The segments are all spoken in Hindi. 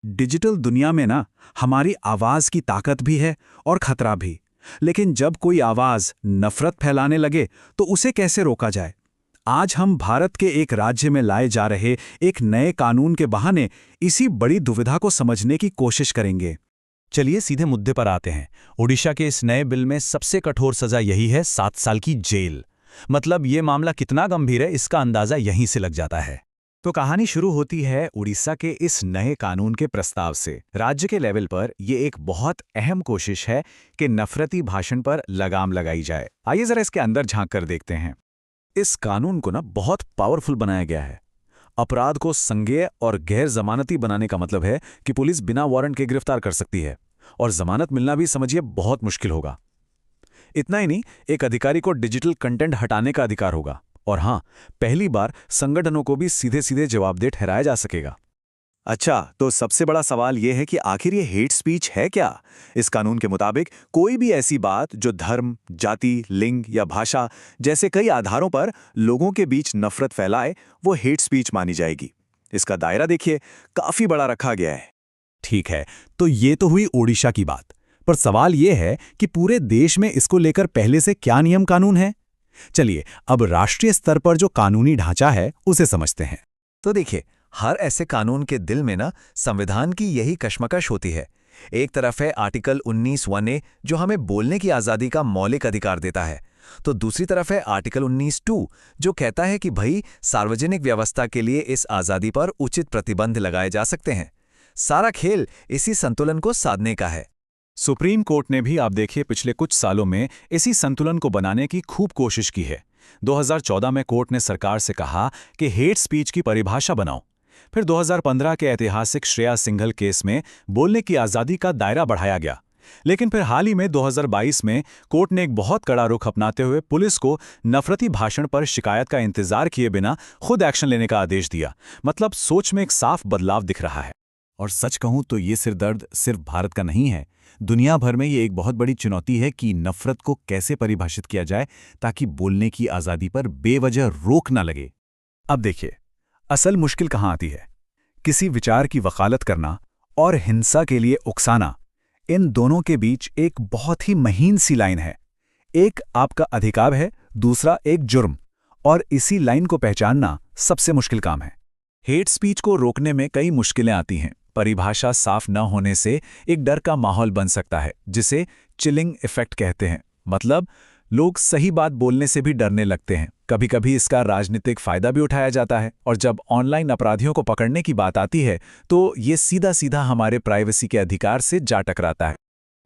डिजिटल दुनिया में ना हमारी आवाज की ताकत भी है और खतरा भी। लेकिन जब कोई आवाज नफरत फैलाने लगे तो उसे कैसे रोका जाए? आज हम भारत के एक राज्य में लाए जा रहे एक नए कानून के बहाने इसी बड़ी दुविधा को समझने की कोशिश करेंगे। चलिए सीधे मुद्दे पर आते हैं। ओडिशा के इस नए बिल में सबसे कठोर सजा यही है 7 साल की जेल। मतलब ये मामला कितना गंभीर है इसका अंदाजा यहीं से लग जाता है। तो कहानी शुरू होती है उड़ीसा के इस नए कानून के प्रस्ताव से। राज्य के लेवल पर ये एक बहुत अहम कोशिश है कि नफरती भाषण पर लगाम लगाई जाए। आइए जरा इसके अंदर झांक कर देखते हैं। इस कानून को ना बहुत पावरफुल बनाया गया है। अपराध को संज्ञेय और गैर जमानती बनाने का मतलब है कि पुलिस बिना वारंट के गिरफ्तार कर सकती है और जमानत मिलना भी समझिए बहुत मुश्किल होगा। इतना ही नहीं, एक अधिकारी को डिजिटल कंटेंट हटाने का अधिकार होगा और हाँ, पहली बार संगठनों को भी सीधे सीधे जवाबदेह ठहराया जा सकेगा। अच्छा, तो सबसे बड़ा सवाल यह है कि आखिर ये हेट स्पीच है क्या? इस कानून के मुताबिक कोई भी ऐसी बात जो धर्म, जाति, लिंग या भाषा जैसे कई आधारों पर लोगों के बीच नफरत फैलाए, वो हेट स्पीच मानी जाएगी। इसका दायरा देखिए, काफी बड़ा रखा गया है। ठीक है, तो ये तो हुई ओडिशा की बात। पर सवाल ये है कि पूरे देश में इसको लेकर पहले से क्या नियम कानून है? चलिए अब राष्ट्रीय स्तर पर जो कानूनी ढांचा है उसे समझते हैं। तो देखिए, हर ऐसे कानून के दिल में ना संविधान की यही कश्मकश होती है। एक तरफ है आर्टिकल 19(1)(a) जो हमें बोलने की आज़ादी का मौलिक अधिकार देता है, तो दूसरी तरफ है आर्टिकल 19(2) जो कहता है कि भाई सार्वजनिक व्यवस्था के लिए इस आज़ादी पर उचित प्रतिबंध लगाए जा सकते हैं। सारा खेल इसी संतुलन को साधने का है। सुप्रीम कोर्ट ने भी आप देखिए पिछले कुछ सालों में इसी संतुलन को बनाने की खूब कोशिश की है। 2014 में कोर्ट ने सरकार से कहा कि हेट स्पीच की परिभाषा बनाओ। फिर 2015 के ऐतिहासिक श्रेया सिंघल केस में बोलने की आज़ादी का दायरा बढ़ाया गया। लेकिन फिर हाल ही में 2022 में कोर्ट ने एक बहुत कड़ा रुख अपनाते हुए पुलिस को नफरती भाषण पर शिकायत का इंतजार किए बिना खुद एक्शन लेने का आदेश दिया। मतलब सोच में एक साफ बदलाव दिख रहा है। और सच कहूं तो ये सिरदर्द सिर्फ भारत का नहीं है, दुनिया भर में ये एक बहुत बड़ी चुनौती है कि नफरत को कैसे परिभाषित किया जाए ताकि बोलने की आज़ादी पर बेवजह रोक ना लगे। अब देखिए, असल मुश्किल कहाँ आती है। किसी विचार की वकालत करना और हिंसा के लिए उकसाना, इन दोनों के बीच एक बहुत ही महीन सी लाइन है। एक आपका अधिकार है, दूसरा एक जुर्म, और इसी लाइन को पहचानना सबसे मुश्किल काम है। हेट स्पीच को रोकने में कई मुश्किलें आती हैं। परिभाषा साफ न होने से एक डर का माहौल बन सकता है, जिसे चिलिंग इफेक्ट कहते हैं। मतलब लोग सही बात बोलने से भी डरने लगते हैं। कभी कभी इसका राजनीतिक फायदा भी उठाया जाता है और जब ऑनलाइन अपराधियों को पकड़ने की बात आती है तो ये सीधा सीधा हमारे प्राइवेसी के अधिकार से जा टकराता है।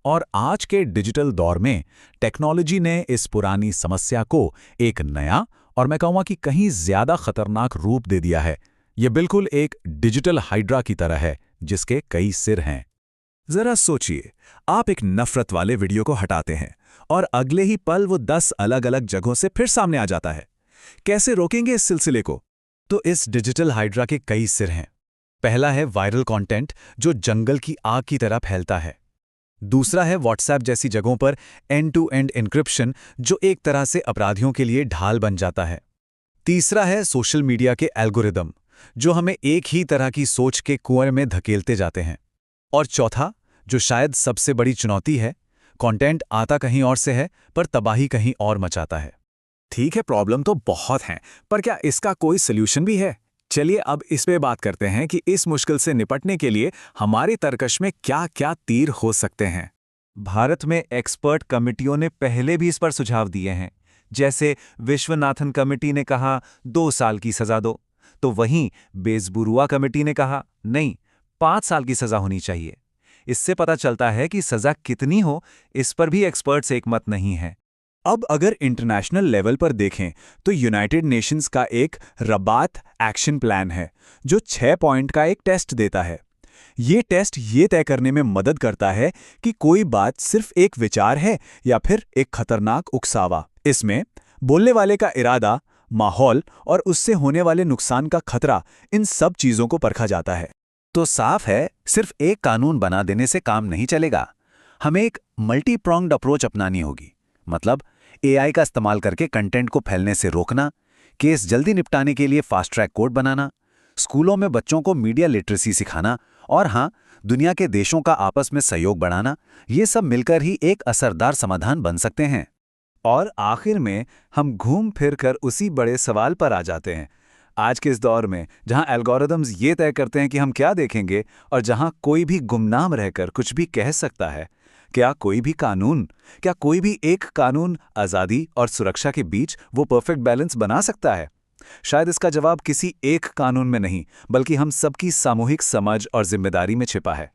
और आज के डिजिटल दौर में टेक्नोलॉजी ने इस पुरानी समस्या को एक नया और मैं कहूँगा कि कहीं ज्यादा खतरनाक रूप दे दिया है। ये बिल्कुल एक डिजिटल हाइड्रा की तरह है जिसके कई सिर हैं। जरा सोचिए, आप एक नफरत वाले वीडियो को हटाते हैं और अगले ही पल वो 10 अलग अलग जगहों से फिर सामने आ जाता है। कैसे रोकेंगे इस सिलसिले को? तो इस डिजिटल हाइड्रा के कई सिर हैं। पहला है वायरल कंटेंट जो जंगल की आग की तरह फैलता है। दूसरा है व्हाट्सएप जैसी जगहों पर एंड टू एंड एन्क्रिप्शन जो एक तरह से अपराधियों के लिए ढाल बन जाता है। तीसरा है सोशल मीडिया के एल्गोरिदम जो हमें एक ही तरह की सोच के कुएं में धकेलते जाते हैं। और चौथा, जो शायद सबसे बड़ी चुनौती है, कंटेंट आता कहीं और से है पर तबाही कहीं और मचाता है। ठीक है, प्रॉब्लम तो बहुत हैं, पर क्या इसका कोई सल्यूशन भी है? चलिए अब इस पे बात करते हैं कि इस मुश्किल से निपटने के लिए हमारे तरकश में क्या क्या तीर हो सकते हैं। भारत में एक्सपर्ट कमिटियों ने पहले भी इस पर सुझाव दिए हैं। जैसे विश्वनाथन कमेटी ने कहा 2 साल की सजा दो, तो वहीं बेजबुरुआ कमेटी ने कहा नहीं, 5 साल की सजा होनी चाहिए। इससे पता चलता है कि सजा कितनी हो, इस पर भी एक्सपर्ट्स एक मत नहीं है। अब अगर इंटरनेशनल लेवल पर देखें तो यूनाइटेड नेशंस का एक रबात एक्शन प्लान है जो 6 पॉइंट का एक टेस्ट देता है। ये टेस्ट ये तय करने में मदद करता है कि कोई बात सिर्फ एक विचार है या फिर एक खतरनाक उकसावा। इसमें बोलने वाले का इरादा, माहौल और उससे होने वाले नुकसान का खतरा, इन सब चीजों को परखा जाता है। तो साफ है, सिर्फ एक कानून बना देने से काम नहीं चलेगा। हमें एक मल्टी प्रोंग्ड अप्रोच अपनानी होगी। मतलब एआई का इस्तेमाल करके कंटेंट को फैलने से रोकना, केस जल्दी निपटाने के लिए फास्ट ट्रैक कोर्ट बनाना, स्कूलों में बच्चों को मीडिया लिटरेसी सिखाना और हाँ, दुनिया के देशों का आपस में सहयोग बढ़ाना, ये सब मिलकर ही एक असरदार समाधान बन सकते हैं। और आखिर में हम घूम फिर कर उसी बड़े सवाल पर आ जाते हैं। आज के इस दौर में जहां एल्गोरिदम्स ये तय करते हैं कि हम क्या देखेंगे और जहां कोई भी गुमनाम रहकर कुछ भी कह सकता है, क्या कोई भी एक कानून आज़ादी और सुरक्षा के बीच वो परफेक्ट बैलेंस बना सकता है? शायद इसका जवाब किसी एक कानून में नहीं, बल्कि हम सबकी सामूहिक समझ और जिम्मेदारी में छिपा है।